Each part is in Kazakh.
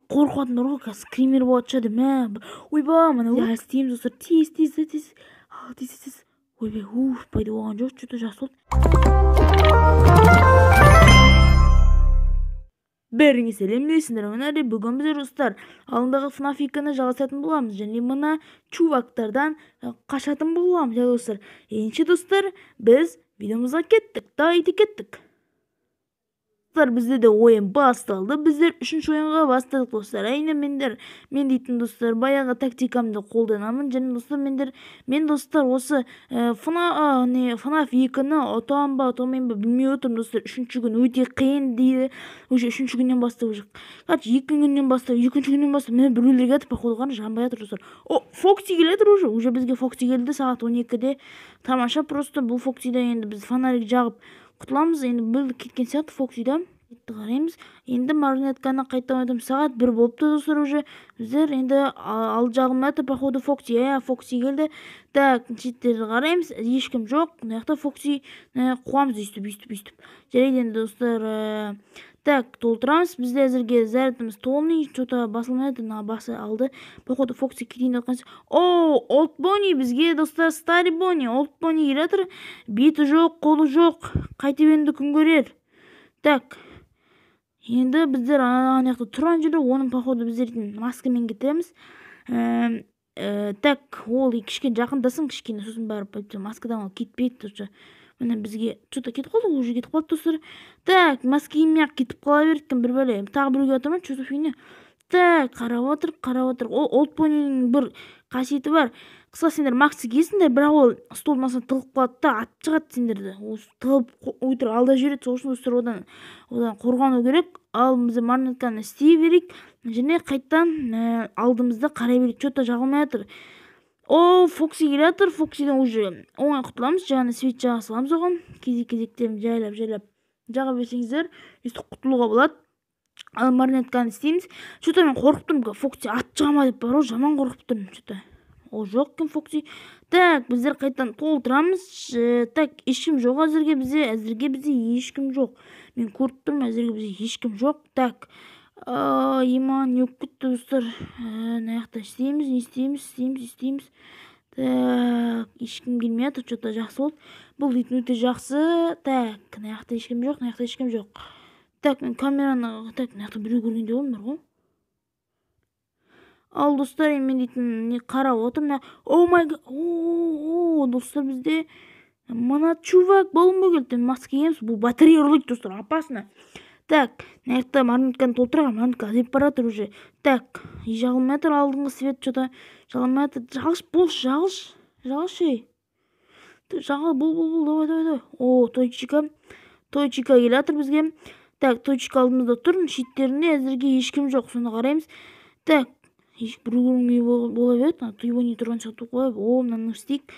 қорқып жатырмын ғой, қазір скример болады ша деймін. Ойбай, мына істейміз достар. Тез. Тез. Ойбай, пайда болған жоқ, что-то жақсы болды. Бәріңе сәлемдейсіңдер. Мына бүгін біз достар алдыңдағы FNAF 2-ні жалғасатын боламыз және мына чувактардан қашатын боламыз достар. Ендеше достар, біз видеомызға кеттік. Кеттік. Бізде де ойын басталды. Біздер 3-ші ойынға бастадық достар. Әйне мен дейтін достар баяғы тактикамды қолданамын. Және достар мен достар осы FNAF 2-ні ұтамын ба ұтамайын ба білмей отырмын достар. 3-ші күн өте қиын дейді. Уже 3-ші күннен бастап уже. Қанша 2 күннен бастап, 2-ші күннен бастап міне біреулерге атып қойған жанбай жатыр достар. Фокси келеді уже бізге Фокси келді сағат 12-де. Тамаша, просто бұл Фоксида енді біз фонарик жағып құтыламыз. Енді бұл кеткен сияқты Фоксида. Қараймыз. Енді марионетканы қайта ойдым. Сағат 1 болыпты достар уже. Біздер енді ал жағылмайды походу Фокси. Фокси келді. Так, читтерді қараймыз. Ешкім жоқ. Мынаяқта Фокси қуамыз өйстіп. Жарайды енді достар. Так, толтырамыз. Бізде әзірге зарядымыз толмай, что-то басылмайды. Басы алды. Походу Фокси кетейін отқансы. Олд Бонни бізге достар, Старый Бонни. Олд Бонни келатыр. Беті жоқ, қолы жоқ. Қайтып енді күн көрер. Так. Енді біздер аяқта тұрған жерде оның походу біздер маскамен кетеміз. Так, ол кішкене жақындасың, кішкене сосын барып маскадан ол кетпейді тоже. Міне бізге что-то кетіп қалды, уже кетіп қалды достар. Так, маска кимей-ақ кетіп қала берді бір бәле. Тағы біреуге отырмын, что-то фигня. Так, қарап отыр. Ол Олд Боннидің бір қасиеті бар. Қысқа сендер максты киесіңдер, бірақ ол столдың астына тығылып қалады да, атып шығады сендерді. Ол тығылып өйтір алда жүреді, сол үшін достар одан қорғану керек. Ал біз марионетканы істей берейік, және қайттан алдымызда қарай берейік. Что-то жағылмай жатыр. Фокси келе жатыр. Фоксиден уже оңай құтыламыз. Жаңа свет жаға саламыз оған. Кезек-кезектерін жайлап жаға берсеңіздер, өйстіп құтылуға болады. Ал марионетканы істейміз. Что-то мен қорқып тұрмын. Фокси ат жағама деп бар, жаман қорқып тұрмын. Что-то ол жоқ екен Фокси. Так, біздер қайттан толтырамыз. Так, ешкім жоқ әзірге бізде ешкім жоқ. Мен көріп тұрмын, әзірге бізде ешкім жоқ. Так, иман yok кетті достар. Наяқта істейміз. Так, ешкім келмей жатыр, что-то жақсы болды. Бұл дейтін өте жақсы. Так, наяқта ешкім жоқ. Так, мен камераны, так, наяқта біреу көргенде болдым бар ғой. Ал достар, мен дейтін қарап отырмын. Достар, бізде мына чувак болынбай келді. Маска киеміз, бұл батарея ұрлайды достар, опасно. Так, наяқта марионетканы толтырған, марионетка азайып баратыр уже. Так, жағылмай жатыр алдыңғы свет, что-то жағылмай жатыр. Жағылшы. Жағыл, бұл, давай. Тойчика келе жатыр бізге. Так, Тойчика алдымызда тұр, шеттерінде әзірге ешкім жоқ, соны қараймыз. Так, біреу көрмей бола береді. Туйбони тұрған сияқты қойып, мынаны істейік.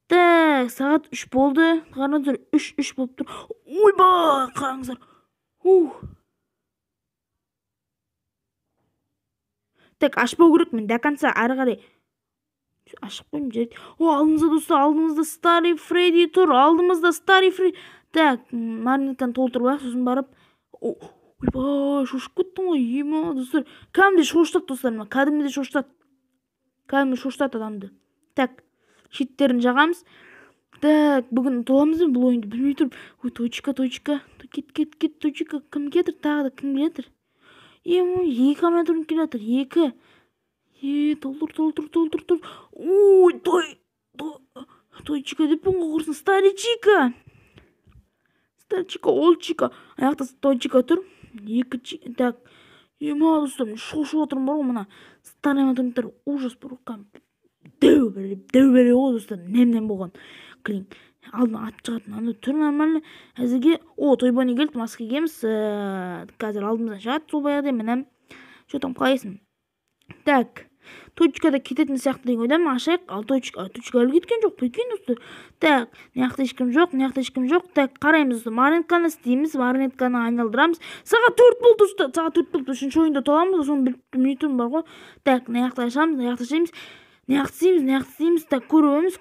Так, сағат 3 болды. Қараңыздар, 3 болып тұр. Ойбай, қараңыздар. Так, ашпау керек мен, до конца ары қарай. Ашып қойым жарайды. Алдымызда достар, алдымызда Старый Фредди тұр. Так, марионетканы толтырып, сосын барып. Ойбай, шошып кеттім ғой, ема достар. Кәдімгідей шошытады достар, кәдімгідей шошытады адамды. Так, шеттерін жағамыз. Так, бүгін толамыз бен бұл ойынды білмей тұрып. Тойчика. Кет, Тойчика. Кім кетір? Тағы да кім келетір? Ема, 2 камерден келетір, 2. Толтыр. Тойчика деп бұнға құрсын. Старый Чика, Олд Чика. Аяқта Тойчика тұр. 2. Так, ема достар, шошып отырмын бар ғой мына. Старый математар ужас бір ұққан. Дәу бәле ғой достар, нем болған. Клин, алдына ат шығатын, анда түр нормально. Әзірге, Тойбони келді, маска киеміз. Қазір алдымыздан шығады, сол баяғыдай, мінем. Что-там қалайсың? Так, Тойчикада кететін сияқты деген ойдамын, ашайық. Ал Тойчика әлі кеткен жоқ, прикинь достар. Так, наяқта ешкім жоқ. Так, қараймыз достар, марионетканы істейміз, марионетканы айналдырамыз. Сағат 4 болды достар, 3-ші ойында толамыз, соны білмей тұрмын бар ғой. Так, наяқта ашамыз, наяқта істейміз. Так, көреміз.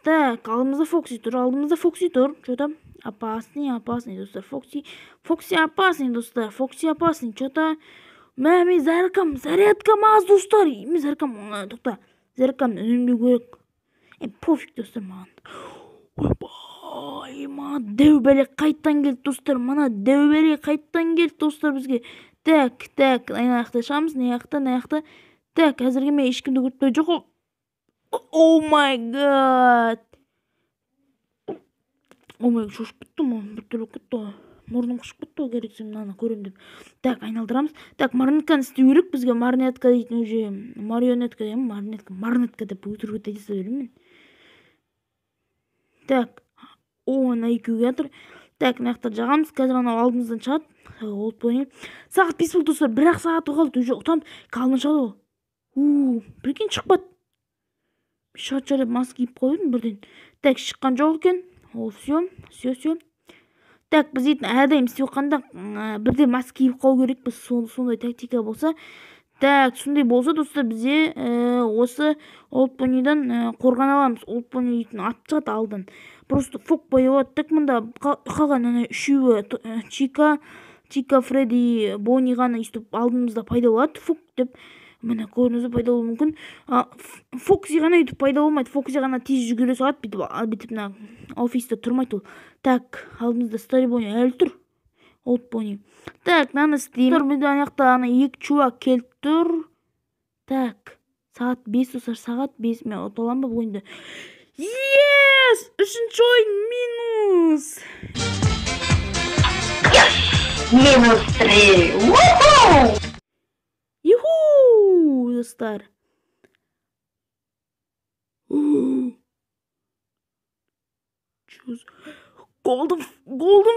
Так, алдымызда Фокси тұр. Что-то опасный достар. Фокси опасный достар. Что-то Мен зарядкам аз достар. Мен зарядкам тоқта. Зарядкамды үнемдеу керек. Пофиг достар маған. Ойбай, маған дәубәле қайттан келді достар. Мана дәубәле қайттан келді достар бізге. Так, ана жақта шығамыз, мына жақта. Так, әзірге мен ешкімді көріп жоқ. О май гад. Шошып біттім, бір кетті. Мұрным қышып кетті, керексем мынаны көрем деп. Так, айналдырамыз. Так, марионетканы істеу керек бізге. Марионетка дейтін уже марионетка деймін, марионетка деп өтірік айтса беремін. Так, ана екеуге жатыр. Так, мына жақта жағамыз. Қазір анау алдымыздан шығады. Олып ойнайым. Сағат 5 болды достар. Бір-ақ сағаты қалды. Уже ұтамыз. Қалын шығады ол. Прикинь, шықпады. Шат жарап мас киіп қойдым бірден. Так, шыққан жоқ екен. Ол все. Так, біз етін әрдайым істеп қанда бірден мас киіп қау керекпіз. Сондай тактика болса. Так, сондай болса достар, бізде осы Олпонидан қорған аламыз. Олпони дейтін ат шығады алдын. Просто фок бояуады. Так, мұнда қалған үшеуі Чика, Фредди, Бонни ғана өйстіп алдымызда пайда болады. Фок деп міне көрінізі пайда болуы мүмкін. Фокси ғана өйтіп пайда болмайды. Фокси ғана тез жүгіре салады. Бүйтіп офиста тұрмайды ол. Так, алдымызда Старый Бонни әлі тұр. Олпони. Так, наны істеймін. Бізде аяқта екі чувак келіп тұр. Так, сағат 5 достар, сағат 5. Мен ұталам ба бұл ойынды? Yes! Үшінші ойын минус! Минус 3! Юху! Достар. Golden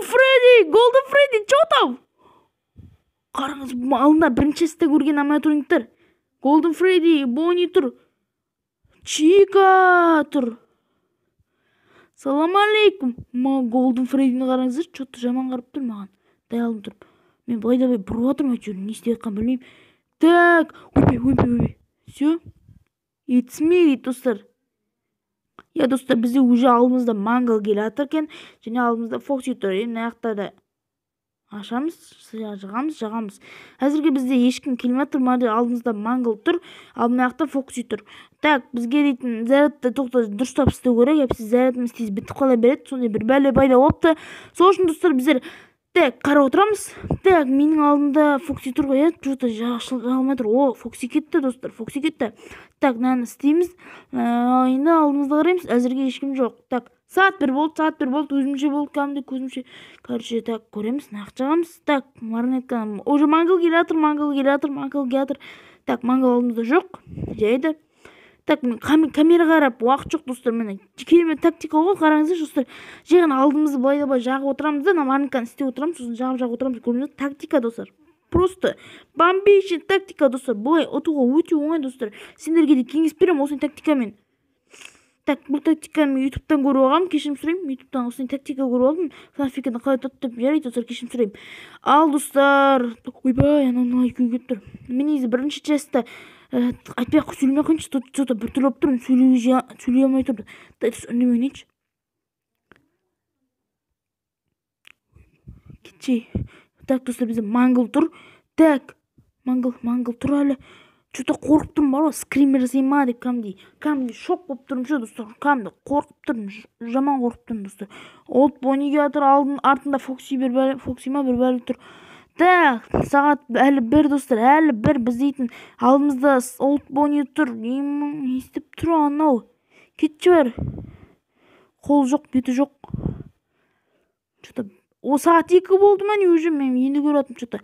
Freddy, чё там? Қараңыз, алдында бірінші сізді көрген аматурниктер. Golden Freddy, Бонни тұр. Чика тұр. Салам алейкум. Golden Freddy'ні қараңыздар, чё-то жаман қарап тұр маған. Дайалым тұрып. Мен былай бұрып отырмын, әйтеуір не істеп жатқанын білмеймін. Так, ойбай. Все. It's me, достар. Я достар, бізде уже алдымызда мангал келе жатыр екен, және алдымызда Фокси тұр. Мына жақта да ашамыз, жағамыз. Әзірге бізде ешкім келмей жатыр, алдымызда мангал тұр, мына жақта Фокси тұр. Так, бізге дейтін зарядты тоқта дұрыстап істеу керек. Сіз зарядымыз тез бітіп қала береді, сондай бір бәле пайда болыпты. Сол үшін достар, біздер так қарап отырамыз. Так, менің алдымда Фокси тұр ғой, что-то жағылмай тұр. О, Фокси кетті достар, Фокси кетті. Так, мынаны істейміз. Енді алдымызда қараймыз, әзірге ешкім жоқ. Так, сағат 1 болды, өзімше болды, кәдімгі көзімше. Короче, так, көреміз, нақ жағамыз. Так, марионетка, уже мангал келе жатыр. Так, мангал алдымызда жоқ, жайды. Так, мен камера қарап, уақыт жоқ достар, мені керемет тактика ғой, қараңыздар достар. Жеген алдымызды былай жағып отырамыз да, марионетканы істеп отырамыз, сосын жағып отырамыз. Көрдіңіздер, тактика достар. Просто бомбейший тактика достар. Бұлай ұтуға өте оңай достар. Сендерге де кеңес беремін осындай тактикамен. Так, бұл тактиканы мен ютубтан көріп алғам, кешірім сұраймын. Ютубтан осындай тактика көріп алдым. Фнафиканы қалай ұтады деп жарайды достар, кешірім сұраймын. Ал достар, ойбай, анау екеуі кетіп тұр. Мен негізі бірінші частта айтпай сөйлемей қойыншы, что-то біртүрлі болып тұрмын, сөйлей алмай тұрды. Үндемей ойнайыншы. Кетшей. Так, достар, бізде мангл тұр. Так, мангл тұр әлі. Что-то қорқып тұрмын бар ғой, скример жасайма деп кәдімгідей шок болып тұрмын ше достар. Кәдімгідей қорқып тұрмын, жаман қорқып тұрмын достар. Олпониге жатыр, артында Фокси бір бәлі тұр. Так, сағат әлі 1 достар, әлі 1 біз дейтін алдымызда Олпони тұр. Не істеп тұр анау? Кетші бәрі. Қол жоқ, беті жоқ. О, сағат 2 болды мәне уже, мен енді көратым что-то.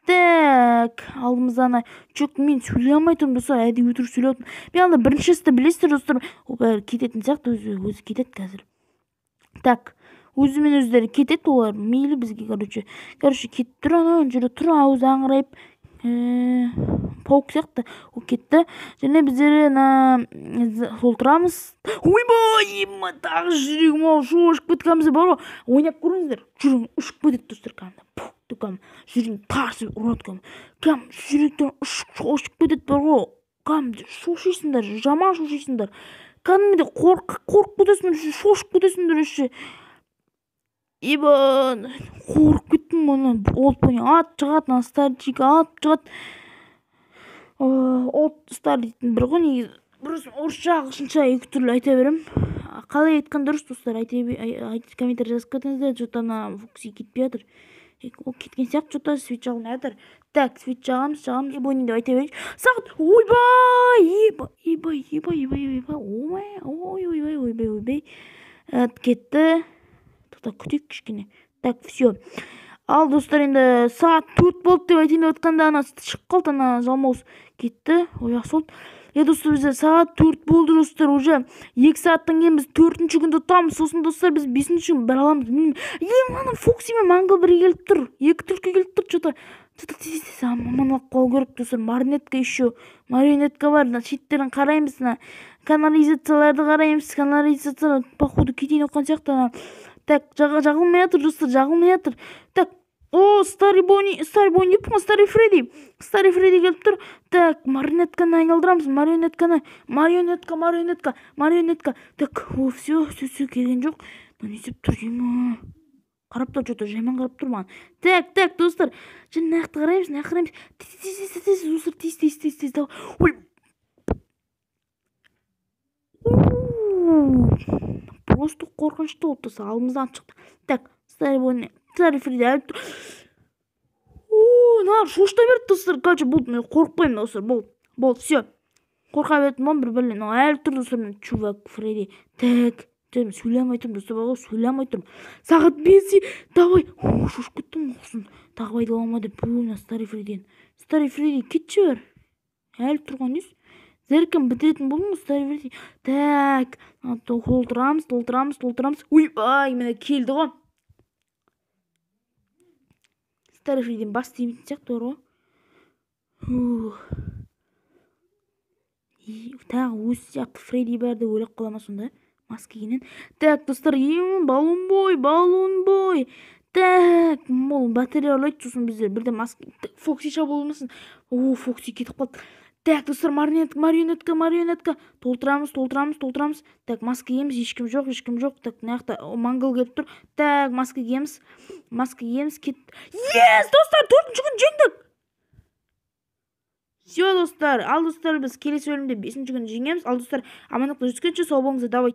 Так, алдымызда жоқ, мен сөйлей алмай тұрмын достар, әдей өтірік сөйлей отырмын. Мен анда біріншісті білесіздер достар, ол бәрі кететін сияқты, өзі кетеді қазір. Так, өзімен өздері кетеді, олар мейлі бізге, короче, кетіп тұр, ана жүрі тұр, ауызы аңырайып, паук сияқты, ол кетті. Және біздері сол тұрамыз. Ойбай, тағы жүрегім ау, шошып кеткеніміз бар ғой. Ойнап көріңіздер, жүрегім ұшып кетеді достар, кәмді. Жүрегім тарсы ұрады кәмді. Жүректен шошып кетеді бар ғой. Кәмді шошисыңдар, жаман шошисыңдар. Кәдімгідей қорқып кетесіңдер, шошып кетесіңдер үші. Қорқып кеттім оны. Олпони ат шығады, старчик ат шығады. достар дейтін бір ғой негізі дұрыс орысша ағылшынша екі түрлі айта беремін. Қалай айтқан дұрыс достар, комментарий жазып кетіңіздер. Что-то ана Фокси кетпей жатыр. Ол кеткен сияқты, что-то свит жағылмай жатыр. Так, свит жағамыз ебойнин деп айта берейінші. Сағат ойбай кетті. Тоқта күтейік кішкене. Так, все. Ал достар, енді сағат 4 болды деп айтайын деп отқанда ана шығып қалды, ана жалмауыз кетті. Ой, ақсол. Достар, бізде сағат 4 болды достар, уже 2 сағаттан кейін біз 4-ші күнді тұтамыз. Сосын достар, біз 5-ші күн бір аламыз. Ана Фокси мен Мангл бірге келіп тұр. Екі түлкі келіп тұр, что-то маманлап қол керек достар. Марионетка еще. Марионетка бар. Шеттерін қараймыз, канализацияларды қараймыз. Канализациялар походу кетейін оққан сияқты. Так, жағылмай жатыр достар, жағылмай жатыр. Так, старый Бонни, не помню, старый Фредди келіп тұр. Так, марионетканы айналдырамыз, марионетка. Так, все келген жоқ. Не істеп тұр деймін? Қарап тұр, что-то жаймен қарап тұр маған. Так, достар, жаңа нақты қараймыз. Тез, достар, тез. Ой. Просто қорқынышты болып тұрса, алдымыздан шықты. Так, старый Фредди әліп тұр. Шоштай берді достар. Короче, болды, мен қорықпаймын достар. Болды, все. Қорқа бердім бір бәлен. Әліп тұр достар, мен чувак Фредди. Так, сөйлемей тұрмын достар, сөйлемей тұрмын. Сағат 5, давай. Шошып кеттім оқсын. Тағы байдаламады. Бұл старый Фредди кетші бер. Әліп тұрған ес. Зеркін бітіретін болдың, старый Фредди. Так, толтырамыз. Ойбай, мені келді ғой. Старый Фреддин бас демейтін сияқты бар ғой. Тағы өз сияқты Фредди бәрді өліп қалама сонда. Маска киінен. Так, достар, баллон бой. Так, батарея ұрлайды, сосын біздер бірде маска. Фокси шабу болмасын. Фокси кетіп қалды. Так, достар, марионетка. Толтырамыз. Так, маска киеміз, ешкім жоқ. Так, наяқта Мангл келіп тұр. Так, маска киеміз, кет. Yes, достар, 4-ші күн жеңдік. Все, достар, ал достар, біз келесі бөлімде 5-ші күн жеңеміз. Ал достар, амандықта жүзгенше сау болыңыздар. Давай.